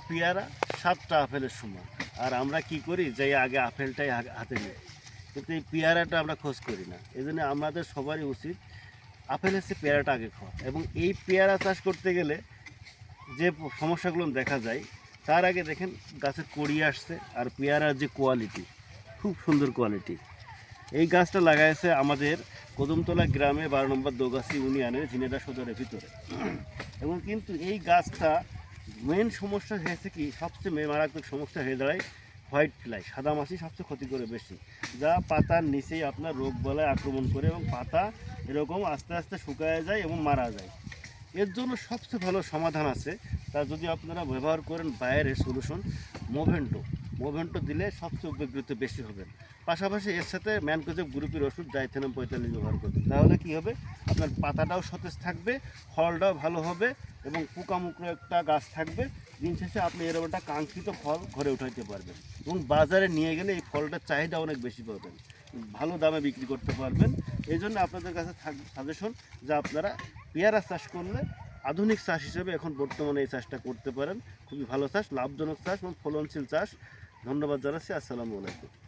পেয়ারা 7টা আপেলের সমান। আর আমরা কি করি যে আগে আপেলটাই হাতে নিই, কিন্তু এই পেয়ারাটা আমরা খোঁজ করি না। এই জন্য আমাদের সবারই উচিত আপেলের চেয়ে পেয়ারাটা আগে খাওয়া। এবং এই পেয়ারা চাষ করতে গেলে যে সমস্যাগুলো দেখা যায়, তার আগে দেখেন গাছের কড়ি আসছে আর পেয়ারার যে কোয়ালিটি, খুব সুন্দর কোয়ালিটি। এই গাছটা লাগাইছে আমাদের কদমতলা গ্রামে 12 নম্বর দোগাছি ইউনিয়নের ঝিনেদা সদরের ভিতরে। এবং কিন্তু এই গাছটা মেন সমস্যা হয়েছে কি, সবচেয়ে মারাত্মক সমস্যা হয়ে দাঁড়ায় হোয়াইট ফ্লাই, সাদা মাছি সবচেয়ে ক্ষতি করে বেশি, যা পাতার নিচেই আপনার রোগ বলায় আক্রমণ করে এবং পাতা এরকম আস্তে আস্তে শুকায় যায় এবং মারা যায়। এর জন্য সবচেয়ে ভালো সমাধান আছে, তা যদি আপনারা ব্যবহার করেন বাইরের সলিউশন মোভেন্টো দিলে সবচেয়ে উপকৃত বেশি হবেন। পাশাপাশি এর সাথে ম্যানকোজেব গ্রুপের ওষুধ ডাইথেনাম 45 ব্যবহার করবেন। তাহলে কি হবে, আপনার পাতাটাও সতেজ থাকবে, ফলটাও ভালো হবে এবং পোকামুক্ত একটা গাছ থাকবে। দিন শেষে আপনি এরকম একটা কাঙ্ক্ষিত ফল ঘরে উঠাইতে পারবেন এবং বাজারে নিয়ে গেলে এই ফলটার চাহিদা অনেক বেশি পাবেন, ভালো দামে বিক্রি করতে পারবেন। এই জন্য আপনাদের কাছে সাজেশন যে আপনারা পেয়ারা চাষ করলে আধুনিক চাষ হিসেবে এখন বর্তমানে এই চাষটা করতে পারেন। খুবই ভালো চাষ, লাভজনক চাষ এবং ফলনশীল চাষ। ধন্যবাদ জানাচ্ছি। আসসালামু আলাইকুম।